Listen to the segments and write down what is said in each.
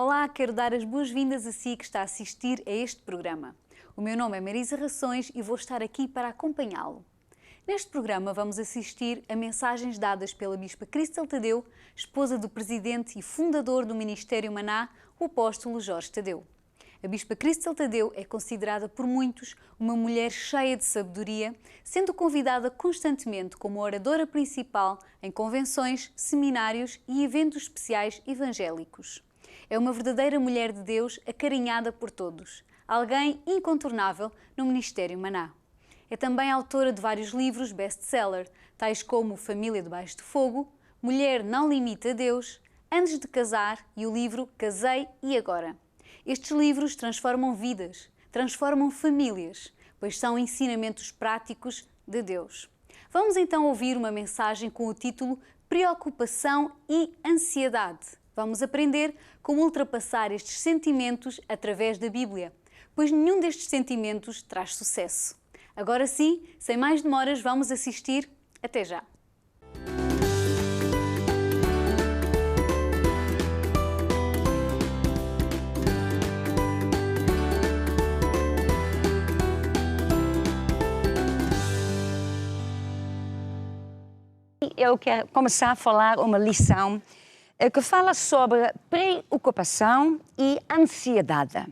Olá, quero dar as boas-vindas a si que está a assistir a este programa. O meu nome é Marisa Rações e vou estar aqui para acompanhá-lo. Neste programa vamos assistir a mensagens dadas pela Bispa Cristel Tadeu, esposa do presidente e fundador do Ministério Maná, o apóstolo Jorge Tadeu. A Bispa Cristel Tadeu é considerada por muitos uma mulher cheia de sabedoria, sendo convidada constantemente como oradora principal em convenções, seminários e eventos especiais evangélicos. É uma verdadeira mulher de Deus acarinhada por todos, alguém incontornável no Ministério Maná. É também autora de vários livros best-seller, tais como Família debaixo de Fogo, Mulher não limita Deus, Antes de Casar e o livro Casei e Agora. Estes livros transformam vidas, transformam famílias, pois são ensinamentos práticos de Deus. Vamos então ouvir uma mensagem com o título Preocupação e Ansiedade. Vamos aprender como ultrapassar estes sentimentos através da Bíblia, pois nenhum destes sentimentos traz sucesso. Agora sim, sem mais demoras, vamos assistir. Até já! Eu quero começar a falar uma lição que fala sobre preocupação e ansiedade.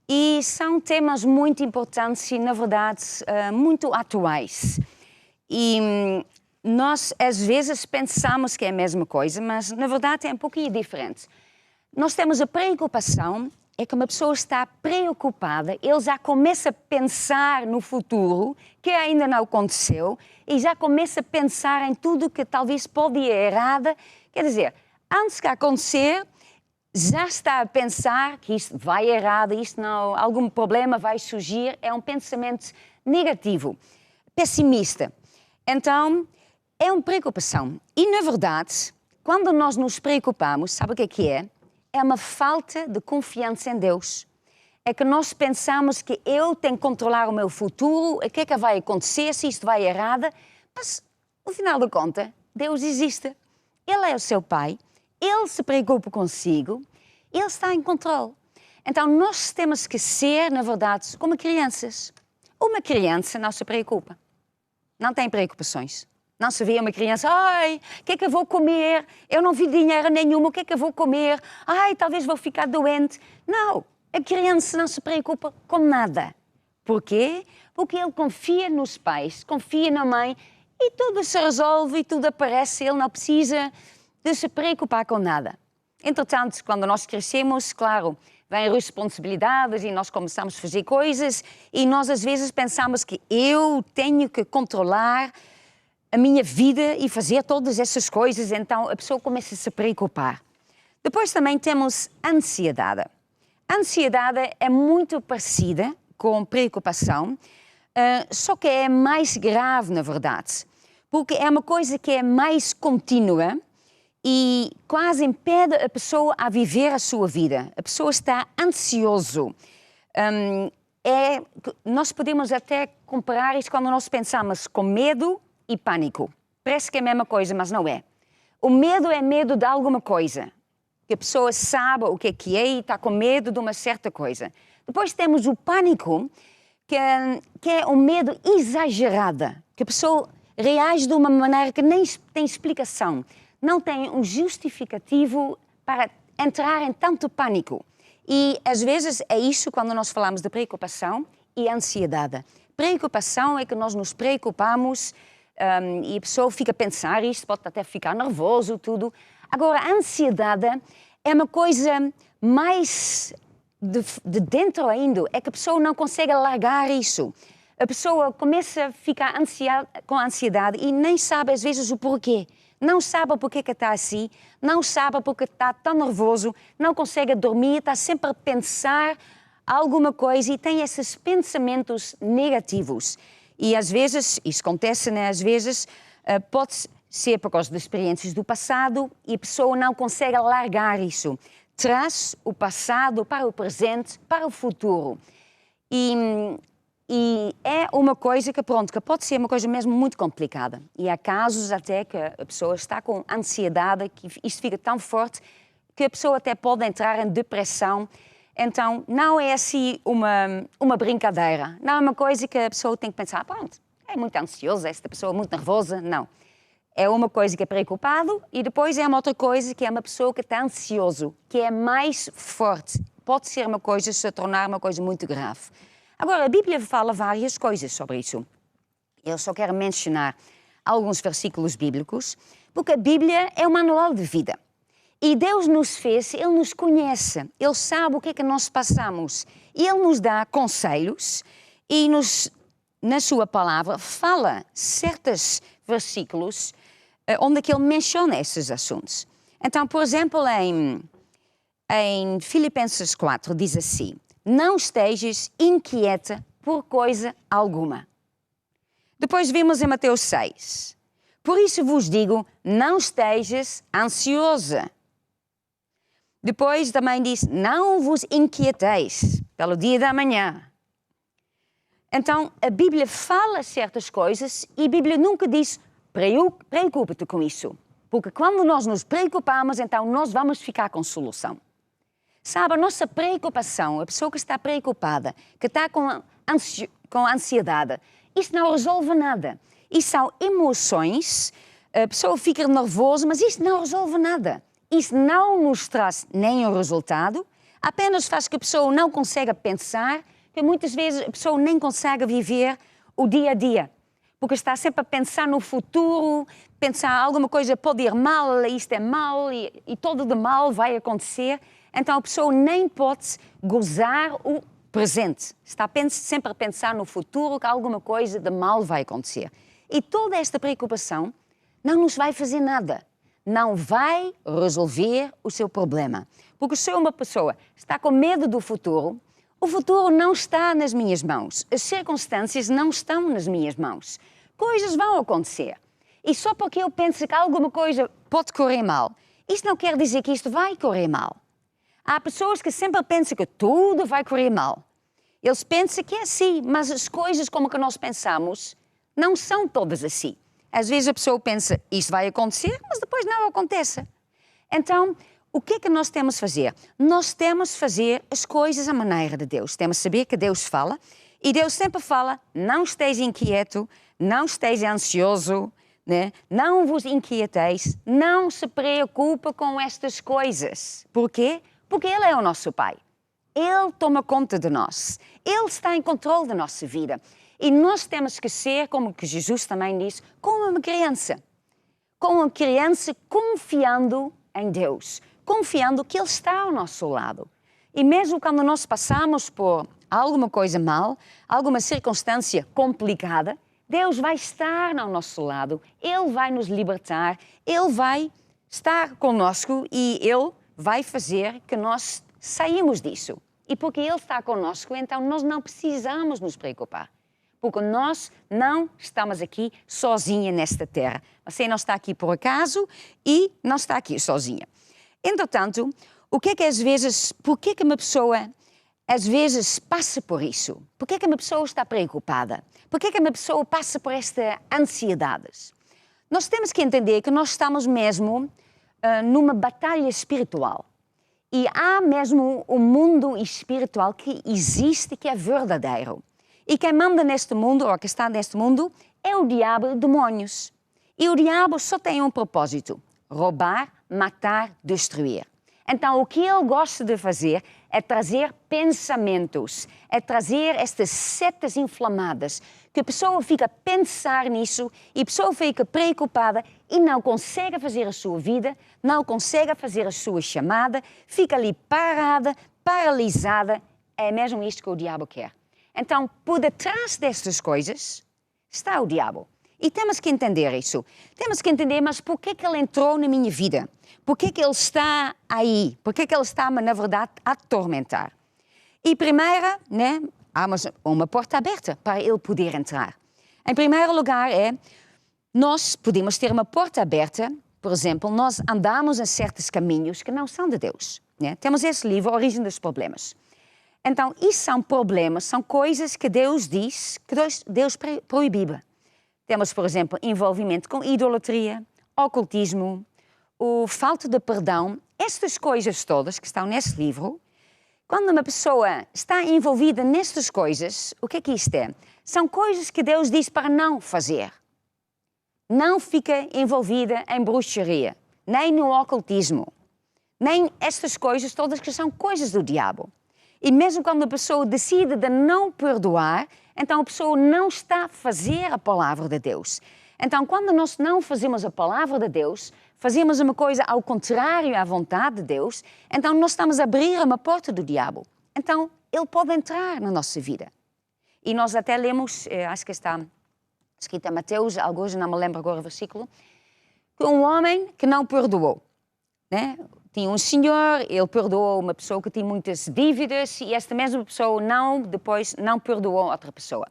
E são temas muito importantes e, na verdade, muito atuais. E nós, às vezes, pensamos que é a mesma coisa, mas, na verdade, é um pouquinho diferente. Nós temos a preocupação, é que uma pessoa está preocupada, ele já começa a pensar no futuro, que ainda não aconteceu, e já começa a pensar em tudo que talvez pode ir errado. Quer dizer, antes de acontecer, já está a pensar que isto vai errado, isto não, algum problema vai surgir. É um pensamento negativo, pessimista. Então, é uma preocupação. E, na verdade, quando nós nos preocupamos, sabe o que é? É uma falta de confiança em Deus. É que nós pensamos que eu tenho que controlar o meu futuro, o que é que vai acontecer, se isto vai errado. Mas, no final da conta, Deus existe. Ele é o seu Pai, Ele se preocupa consigo, Ele está em controle. Então, nós temos que ser, na verdade, como crianças. Uma criança não se preocupa. Não tem preocupações. Não se vê uma criança, ai, o que é que eu vou comer? Eu não vi dinheiro nenhum, o que é que eu vou comer? Ai, talvez vou ficar doente. Não, a criança não se preocupa com nada. Porquê? Porque ele confia nos pais, confia na mãe e tudo se resolve e tudo aparece, ele não precisa de se preocupar com nada. Entretanto, quando nós crescemos, claro, vêm responsabilidades e nós começamos a fazer coisas e nós às vezes pensamos que eu tenho que controlar a minha vida e fazer todas essas coisas, então a pessoa começa a se preocupar. Depois também temos ansiedade. A ansiedade é muito parecida com preocupação, só que é mais grave, na verdade, porque é uma coisa que é mais contínua e quase impede a pessoa a viver a sua vida. A pessoa está ansiosa. Nós podemos até comparar isso quando nós pensamos com medo e pânico. Parece que é a mesma coisa, mas não é. O medo é medo de alguma coisa, que a pessoa sabe o que é e está com medo de uma certa coisa. Depois temos o pânico, que é um medo exagerado, que a pessoa reage de uma maneira que nem tem explicação, não tem um justificativo para entrar em tanto pânico. E às vezes é isso quando nós falamos de preocupação e ansiedade. Preocupação é que nós nos preocupamos e a pessoa fica a pensar isto, pode até ficar nervoso, tudo. Agora, a ansiedade é uma coisa mais de dentro ainda, é que a pessoa não consegue largar isso. A pessoa começa a ficar com ansiedade e nem sabe às vezes o porquê. Não sabe o porquê que está assim, não sabe porque está tão nervoso, não consegue dormir, está sempre a pensar alguma coisa e tem esses pensamentos negativos. E às vezes, isso acontece, né? Às vezes pode ser por causa de experiências do passado e a pessoa não consegue largar isso. Traz o passado para o presente, para o futuro. E é uma coisa que, pronto, que pode ser uma coisa mesmo muito complicada. E há casos até que a pessoa está com ansiedade, que isto fica tão forte que a pessoa até pode entrar em depressão. Então, não é assim uma brincadeira. Não é uma coisa que a pessoa tem que pensar, pronto, é muito ansiosa, esta pessoa é muito nervosa. Não. É uma coisa que é preocupado e depois é uma outra coisa que é uma pessoa que está ansioso, que é mais forte. Pode ser uma coisa, se tornar uma coisa muito grave. Agora, a Bíblia fala várias coisas sobre isso. Eu só quero mencionar alguns versículos bíblicos, porque a Bíblia é um manual de vida. E Deus nos fez, Ele nos conhece, Ele sabe o que é que nós passamos. E Ele nos dá conselhos e na sua palavra fala certos versículos onde é que Ele menciona esses assuntos. Então, por exemplo, em Filipenses 4 diz assim: não estejas inquieta por coisa alguma. Depois vimos em Mateus 6. Por isso vos digo, não estejas ansiosa. Depois também diz, não vos inquieteis pelo dia da manhã. Então, a Bíblia fala certas coisas e a Bíblia nunca diz, preocupa-te com isso. Porque quando nós nos preocupamos, então nós vamos ficar com solução. Sabe, a nossa preocupação, a pessoa que está preocupada, que está com ansiedade, isso não resolve nada. Isso são emoções, a pessoa fica nervosa, mas isso não resolve nada. Isso não nos traz nenhum resultado, apenas faz que a pessoa não consiga pensar, que muitas vezes a pessoa nem consegue viver o dia a dia. Porque está sempre a pensar no futuro, pensar alguma coisa pode ir mal, isto é mal e tudo de mal vai acontecer. Então a pessoa nem pode gozar o presente. Está sempre a pensar no futuro que alguma coisa de mal vai acontecer. E toda esta preocupação não nos vai fazer nada. Não vai resolver o seu problema. Porque se uma pessoa está com medo do futuro, o futuro não está nas minhas mãos. As circunstâncias não estão nas minhas mãos. Coisas vão acontecer. E só porque eu penso que alguma coisa pode correr mal, isto não quer dizer que isto vai correr mal. Há pessoas que sempre pensam que tudo vai correr mal. Eles pensam que é assim, mas as coisas como que nós pensamos não são todas assim. Às vezes a pessoa pensa, isto vai acontecer, mas depois não acontece. Então, o que é que nós temos de fazer? Nós temos de fazer as coisas à maneira de Deus. Temos de saber que Deus fala, e Deus sempre fala, não esteja inquieto, não esteja ansioso, né? Não vos inquieteis, não se preocupe com estas coisas. Por quê? Porque Ele é o nosso Pai. Ele toma conta de nós. Ele está em controle da nossa vida. E nós temos que ser, como que Jesus também disse, como uma criança. Como uma criança confiando em Deus. Confiando que Ele está ao nosso lado. E mesmo quando nós passamos por alguma coisa mal, alguma circunstância complicada, Deus vai estar ao nosso lado. Ele vai nos libertar. Ele vai estar conosco e Ele vai fazer que nós saímos disso. E porque Ele está conosco, então nós não precisamos nos preocupar. Porque nós não estamos aqui sozinha nesta terra. Você não está aqui por acaso e não está aqui sozinha. Entretanto, o que é que às vezes, por que é que uma pessoa às vezes passa por isso? Por que é que uma pessoa está preocupada? Por que é que uma pessoa passa por esta ansiedade? Nós temos que entender que nós estamos mesmo numa batalha espiritual. E há mesmo um mundo espiritual que existe, que é verdadeiro. E quem manda neste mundo, ou que está neste mundo, é o diabo e demónios. E o diabo só tem um propósito: roubar, matar, destruir. Então, o que ele gosta de fazer é trazer pensamentos, é trazer estas setas inflamadas, que a pessoa fica a pensar nisso e a pessoa fica preocupada e não consegue fazer a sua vida, não consegue fazer a sua chamada, fica ali parada, paralisada. É mesmo isto que o diabo quer. Então, por detrás destas coisas está o diabo. E temos que entender isso. Temos que entender, mas por que ele entrou na minha vida? Por que ele está aí? Por que ele está-me, na verdade, a atormentar? E primeiro, né, há uma porta aberta para ele poder entrar. Em primeiro lugar nós podemos ter uma porta aberta, por exemplo, nós andamos em certos caminhos que não são de Deus. Né? Temos esse livro, Origem dos Problemas. Então, isso são problemas, são coisas que Deus diz, que Deus proibiu. Temos, por exemplo, envolvimento com idolatria, ocultismo, o falta de perdão, estas coisas todas que estão nesse livro, quando uma pessoa está envolvida nestas coisas, o que isto é? São coisas que Deus diz para não fazer. Não fica envolvida em bruxaria, nem no ocultismo, nem estas coisas todas que são coisas do diabo. E mesmo quando a pessoa decide de não perdoar, então a pessoa não está a fazer a palavra de Deus. Então, quando nós não fazemos a palavra de Deus, fazemos uma coisa ao contrário à vontade de Deus, então nós estamos a abrir uma porta do diabo. Então, ele pode entrar na nossa vida. E nós até lemos, acho que está escrito em Mateus, alguns, não me lembro agora o versículo, que um homem que não perdoou, né? Tinha um senhor, ele perdoou uma pessoa que tinha muitas dívidas e esta mesma pessoa depois não perdoou outra pessoa.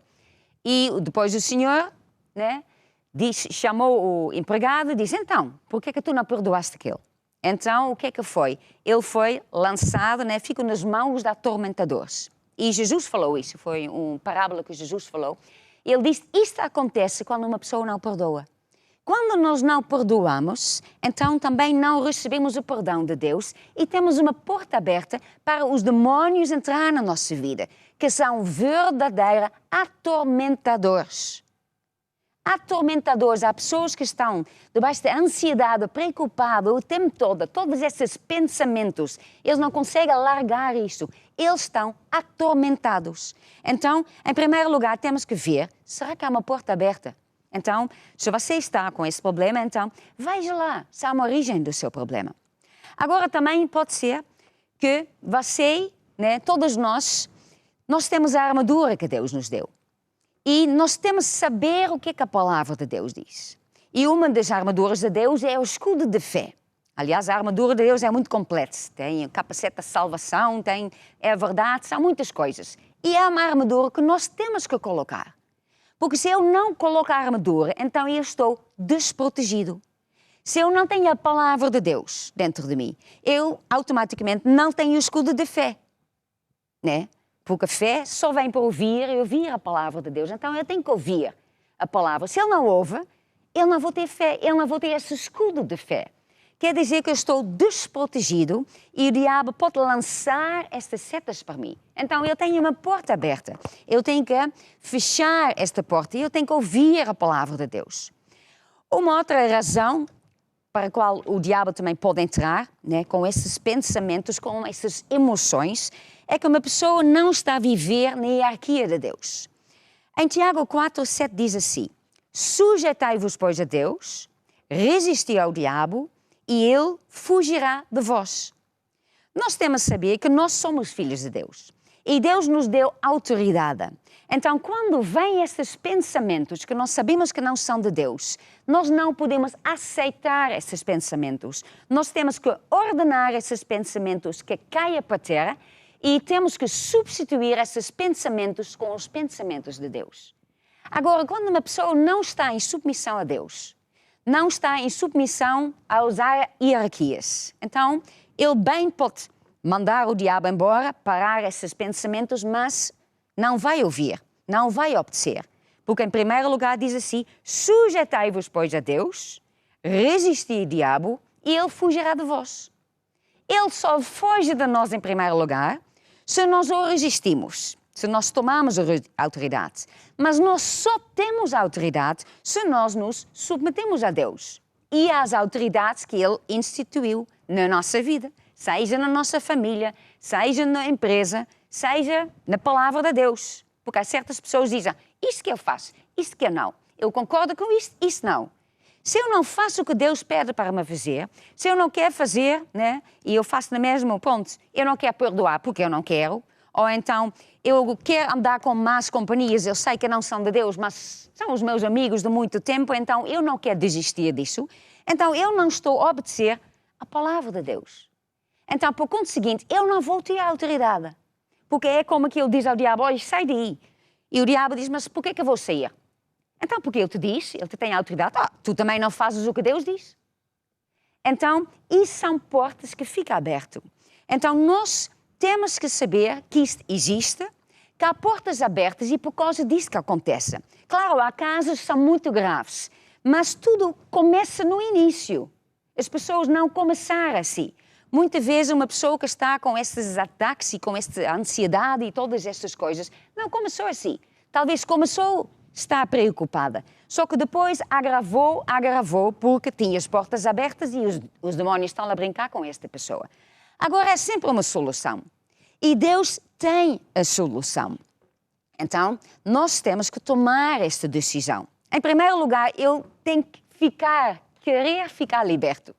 E depois o senhor, né, chamou o empregado e disse, então, por que tu não perdoaste aquele? Então, o que foi? Ele foi lançado, né, ficou nas mãos de atormentadores. E Jesus falou isso, foi uma parábola que Jesus falou. Ele disse, isto acontece quando uma pessoa não perdoa. Quando nós não perdoamos, então também não recebemos o perdão de Deus e temos uma porta aberta para os demónios entrar na nossa vida, que são verdadeiros atormentadores. Atormentadores, há pessoas que estão debaixo de ansiedade, preocupadas o tempo todo, todos esses pensamentos, eles não conseguem largar isto, eles estão atormentados. Então, em primeiro lugar, temos que ver, será que há uma porta aberta? Então, se você está com esse problema, então, veja lá se há uma origem do seu problema. Agora, também pode ser que você, né, todos nós temos a armadura que Deus nos deu. E nós temos que saber o que a palavra de Deus diz. E uma das armaduras de Deus é o escudo de fé. Aliás, a armadura de Deus é muito completa. Tem o capacete da salvação, é a verdade, são muitas coisas. E é uma armadura que nós temos que colocar. Porque se eu não coloco a armadura, então eu estou desprotegido. Se eu não tenho a palavra de Deus dentro de mim, eu automaticamente não tenho o escudo de fé, né? Porque a fé só vem para ouvir e ouvir a palavra de Deus. Então eu tenho que ouvir a palavra. Se ele não ouve, eu não vou ter fé, eu não vou ter esse escudo de fé. Quer dizer que eu estou desprotegido e o diabo pode lançar estas setas para mim. Então eu tenho uma porta aberta. Eu tenho que fechar esta porta e eu tenho que ouvir a palavra de Deus. Uma outra razão para a qual o diabo também pode entrar, né, com esses pensamentos, com essas emoções, é que uma pessoa não está a viver na hierarquia de Deus. Em Tiago 4:7 diz assim, sujeitai-vos, pois, a Deus, resisti ao diabo, e ele fugirá de vós. Nós temos que saber que nós somos filhos de Deus. E Deus nos deu autoridade. Então, quando vêm esses pensamentos que nós sabemos que não são de Deus, nós não podemos aceitar esses pensamentos. Nós temos que ordenar esses pensamentos que caia para a terra e temos que substituir esses pensamentos com os pensamentos de Deus. Agora, quando uma pessoa não está em submissão a Deus, não está em submissão às hierarquias. Então, ele bem pode mandar o diabo embora, parar esses pensamentos, mas não vai ouvir, não vai obedecer. Porque, em primeiro lugar, diz assim, sujeitai-vos, pois, a Deus, resisti ao diabo e ele fugirá de vós. Ele só foge de nós, em primeiro lugar, se nós o resistimos. Se nós tomamos a autoridade. Mas nós só temos a autoridade se nós nos submetemos a Deus e às autoridades que Ele instituiu na nossa vida, seja na nossa família, seja na empresa, seja na palavra de Deus. Porque há certas pessoas que dizem, isto que eu faço, isto que eu não. Eu concordo com isto, isto não. Se eu não faço o que Deus pede para me fazer, se eu não quero fazer, né, e eu faço no mesmo ponto, eu não quero perdoar porque eu não quero, ou então eu quero andar com más companhias, eu sei que não são de Deus, mas são os meus amigos de muito tempo, então eu não quero desistir disso. Então eu não estou a obedecer a palavra de Deus. Então, por conseguinte, eu não vou ter a autoridade. Porque é como que ele diz ao diabo, olha, sai daí. E o diabo diz, mas por que eu vou sair? Então, porque ele te diz, ele te tem a autoridade, tu também não fazes o que Deus diz. Então, isso são portas que ficam abertas. Então, nós temos que saber que isto existe, que há portas abertas e por causa disso que acontece. Claro, há casos que são muito graves, mas tudo começa no início. As pessoas não começaram assim. Muitas vezes uma pessoa que está com esses ataques e com esta ansiedade e todas estas coisas, não começou assim. Talvez começou, está preocupada. Só que depois agravou, porque tinha as portas abertas e os demónios estão a brincar com esta pessoa. Agora é sempre uma solução. E Deus tem a solução. Então, nós temos que tomar esta decisão. Em primeiro lugar, eu tenho que querer ficar liberto.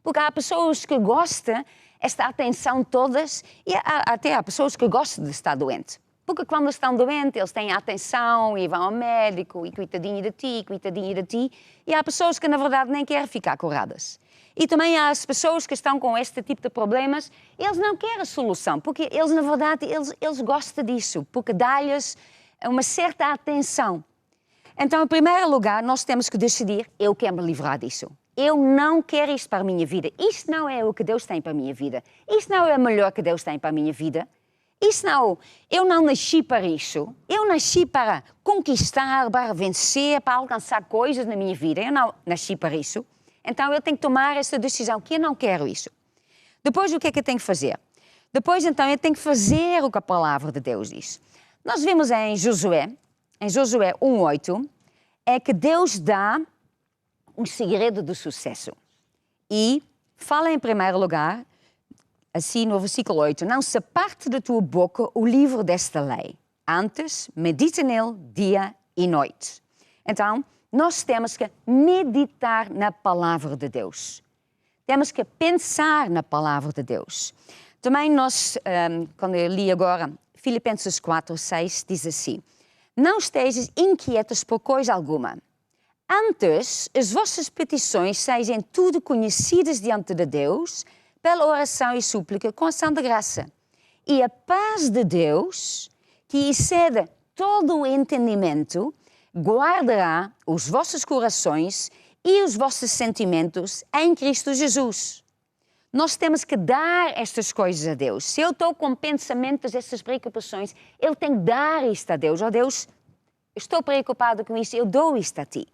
Porque há pessoas que gostam desta atenção todas e até há pessoas que gostam de estar doente. Porque quando estão doentes, eles têm atenção e vão ao médico e coitadinho de ti, coitadinho de ti. E há pessoas que, na verdade, nem querem ficar curadas. E também há as pessoas que estão com este tipo de problemas, eles não querem a solução, porque eles, na verdade, eles gostam disso, porque dá-lhes uma certa atenção. Então, em primeiro lugar, nós temos que decidir, eu quero me livrar disso. Eu não quero isto para a minha vida. Isto não é o que Deus tem para a minha vida. Isto não é o melhor que Deus tem para a minha vida. Isso não, eu não nasci para isso. Eu nasci para conquistar, para vencer, para alcançar coisas na minha vida. Eu não nasci para isso. Então, eu tenho que tomar essa decisão, que eu não quero isso. Depois, o que é que eu tenho que fazer? Depois, então, eu tenho que fazer o que a palavra de Deus diz. Nós vimos em Josué 1:8, é que Deus dá um segredo do sucesso. E fala em primeiro lugar, assim no versículo 8, não se aparte da tua boca o livro desta lei. Antes, medita nele dia e noite. Então, nós temos que meditar na palavra de Deus. Temos que pensar na palavra de Deus. Também nós, quando eu li agora, Filipenses 4:6, diz assim, não estejas inquietos por coisa alguma. Antes, as vossas petições sejam tudo conhecidas diante de Deus, pela oração e súplica com ação de graça. E a paz de Deus, que excede todo o entendimento, guardará os vossos corações e os vossos sentimentos em Cristo Jesus. Nós temos que dar estas coisas a Deus. Se eu estou com pensamentos, essas preocupações, eu tenho que dar isto a Deus. Oh Deus, estou preocupado com isso, eu dou isto a Ti.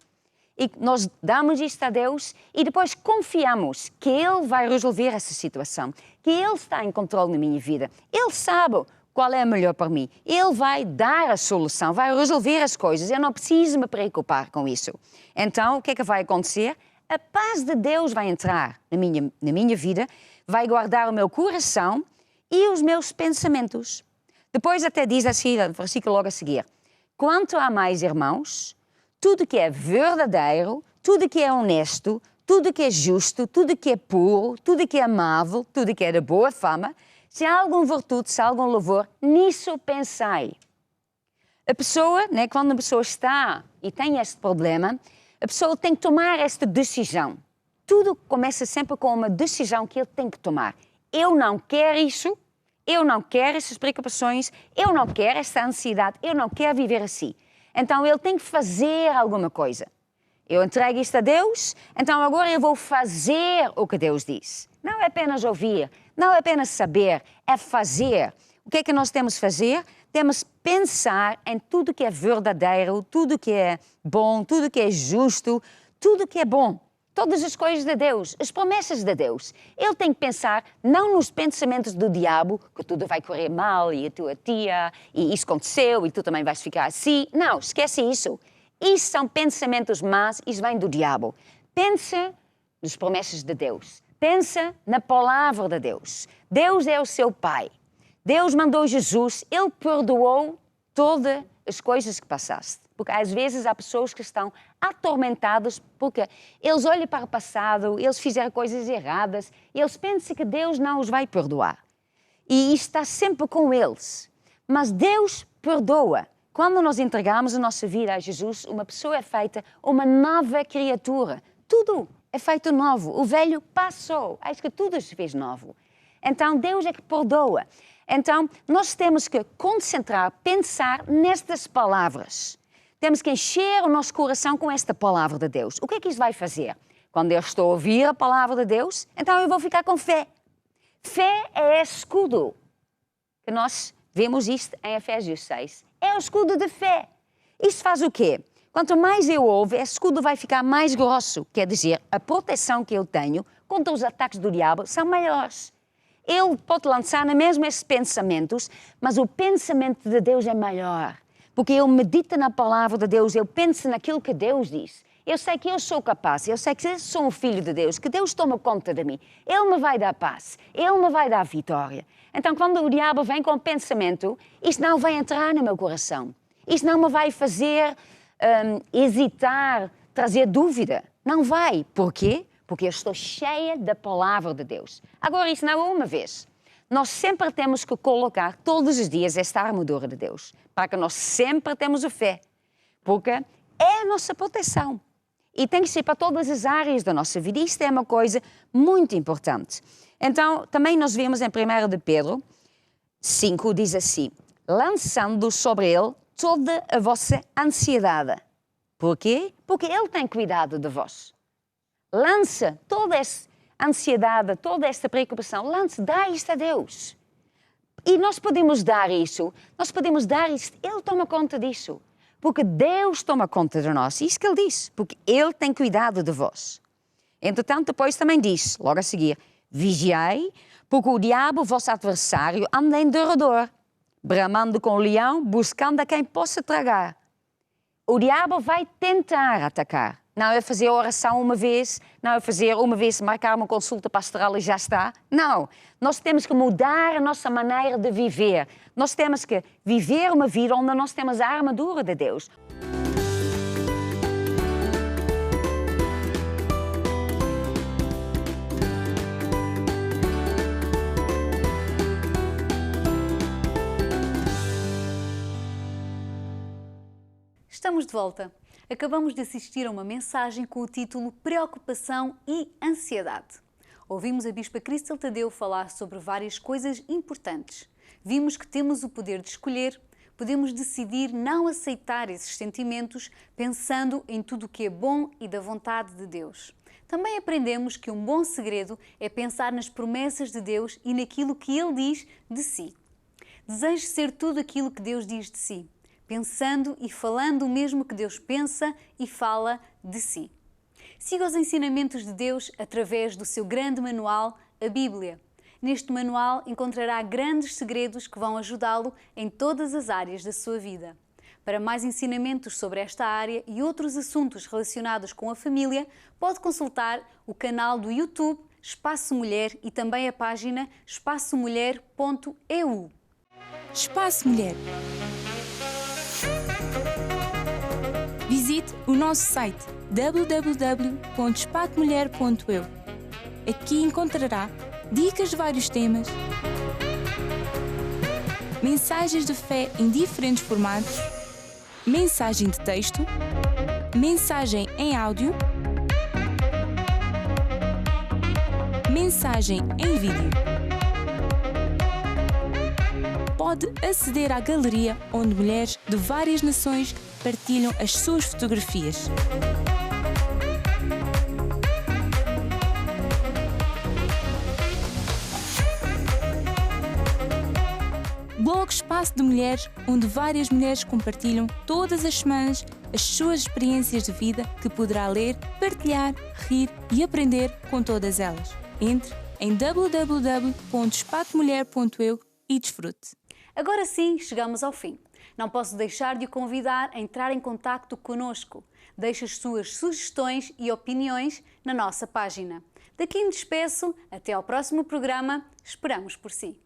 E nós damos isto a Deus e depois confiamos que Ele vai resolver essa situação, que Ele está em controle na minha vida. Ele sabe qual é a melhor para mim. Ele vai dar a solução, vai resolver as coisas. Eu não preciso me preocupar com isso. Então, o que é que vai acontecer? A paz de Deus vai entrar na minha vida, vai guardar o meu coração e os meus pensamentos. Depois até diz assim, no versículo logo a seguir, quanto a mais, irmãos, tudo que é verdadeiro, tudo que é honesto, tudo que é justo, tudo que é puro, tudo que é amável, tudo que é de boa fama, se há alguma virtude, se há algum louvor, nisso pensai. A pessoa, quando a pessoa está e tem este problema, a pessoa tem que tomar esta decisão. Tudo começa sempre com uma decisão que ele tem que tomar. Eu não quero isso, eu não quero essas preocupações, eu não quero essa ansiedade, eu não quero viver assim. Então ele tem que fazer alguma coisa. Eu entrego isto a Deus, então agora eu vou fazer o que Deus diz. Não é apenas ouvir, não é apenas saber, é fazer. O que é que nós temos que fazer? Temos que pensar em tudo que é verdadeiro, tudo que é bom, tudo que é justo, tudo que é bom. Todas as coisas de Deus, as promessas de Deus. Ele tem que pensar não nos pensamentos do diabo, que tudo vai correr mal e a tua tia, e isso aconteceu e tu também vais ficar assim. Não, esquece isso. Isso são pensamentos más, isso vem do diabo. Pensa nas promessas de Deus. Pensa na palavra de Deus. Deus é o seu Pai. Deus mandou Jesus, Ele perdoou todas as coisas que passaste. Porque às vezes há pessoas que estão atormentadas porque eles olham para o passado, eles fizeram coisas erradas, e eles pensam que Deus não os vai perdoar. E isso está sempre com eles. Mas Deus perdoa. Quando nós entregamos a nossa vida a Jesus, uma pessoa é feita uma nova criatura. Tudo é feito novo. O velho passou. Acho que tudo se fez novo. Então Deus é que perdoa. Então, nós temos que concentrar, pensar nestas palavras. Temos que encher o nosso coração com esta palavra de Deus. O que é que isso vai fazer? Quando eu estou a ouvir a palavra de Deus, então eu vou ficar com fé. Fé é escudo. Que nós vemos isto em Efésios 6. É o escudo de fé. Isso faz o quê? Quanto mais eu ouvo, esse escudo vai ficar mais grosso. Quer dizer, a proteção que eu tenho contra os ataques do diabo são maiores. Ele pode lançar na mesma esses pensamentos, mas o pensamento de Deus é maior. Porque eu medito na palavra de Deus, eu penso naquilo que Deus diz. Eu sei que eu sou capaz, eu sei que eu sou um filho de Deus, que Deus toma conta de mim. Ele me vai dar paz, Ele me vai dar vitória. Então, quando o diabo vem com o pensamento, isso não vai entrar no meu coração. Isso não me vai fazer hesitar, trazer dúvida. Não vai. Por quê? Porque eu estou cheia da palavra de Deus. Agora, isso não é uma vez. Nós sempre temos que colocar todos os dias esta armadura de Deus, para que nós sempre temos a fé, porque é a nossa proteção. E tem que ser para todas as áreas da nossa vida. Isto é uma coisa muito importante. Então, também nós vemos em 1 de Pedro 5, diz assim, lançando sobre ele toda a vossa ansiedade. Por quê? Porque ele tem cuidado de vós. Lança toda essa ansiedade, toda esta preocupação, dá isto a Deus. E nós podemos dar isso, Ele toma conta disso. Porque Deus toma conta de nós. Isso que Ele diz, porque Ele tem cuidado de vós. Entretanto, depois também diz, logo a seguir, vigiai, porque o diabo, vosso adversário, anda em derredor, bramando com o leão, buscando a quem possa tragar. O diabo vai tentar atacar. Não é fazer oração uma vez, não é fazer uma vez, marcar uma consulta pastoral e já está. Não. Nós temos que mudar a nossa maneira de viver. Nós temos que viver uma vida onde nós temos a armadura de Deus. Estamos de volta. Acabamos de assistir a uma mensagem com o título Preocupação e Ansiedade. Ouvimos a Bispa Cristel Tadeu falar sobre várias coisas importantes. Vimos que temos o poder de escolher, podemos decidir não aceitar esses sentimentos pensando em tudo o que é bom e da vontade de Deus. Também aprendemos que um bom segredo é pensar nas promessas de Deus e naquilo que Ele diz de si. Deseje ser tudo aquilo que Deus diz de si, pensando e falando o mesmo que Deus pensa e fala de si. Siga os ensinamentos de Deus através do seu grande manual, a Bíblia. Neste manual encontrará grandes segredos que vão ajudá-lo em todas as áreas da sua vida. Para mais ensinamentos sobre esta área e outros assuntos relacionados com a família, pode consultar o canal do YouTube Espaço Mulher e também a página espaçomulher.eu. Espaço Mulher. Visite o nosso site www.espatomulher.eu. Aqui encontrará dicas de vários temas, mensagens de fé em diferentes formatos, mensagem de texto, mensagem em áudio, mensagem em vídeo. Pode aceder à galeria onde mulheres de várias nações partilham as suas fotografias. Blog Espaço de Mulheres, onde várias mulheres compartilham todas as semanas as suas experiências de vida que poderá ler, partilhar, rir e aprender com todas elas. Entre em www.espatomulher.eu e desfrute. Agora sim, chegamos ao fim. Não posso deixar de o convidar a entrar em contacto conosco. Deixe as suas sugestões e opiniões na nossa página. Daqui me despeço, até ao próximo programa, esperamos por si.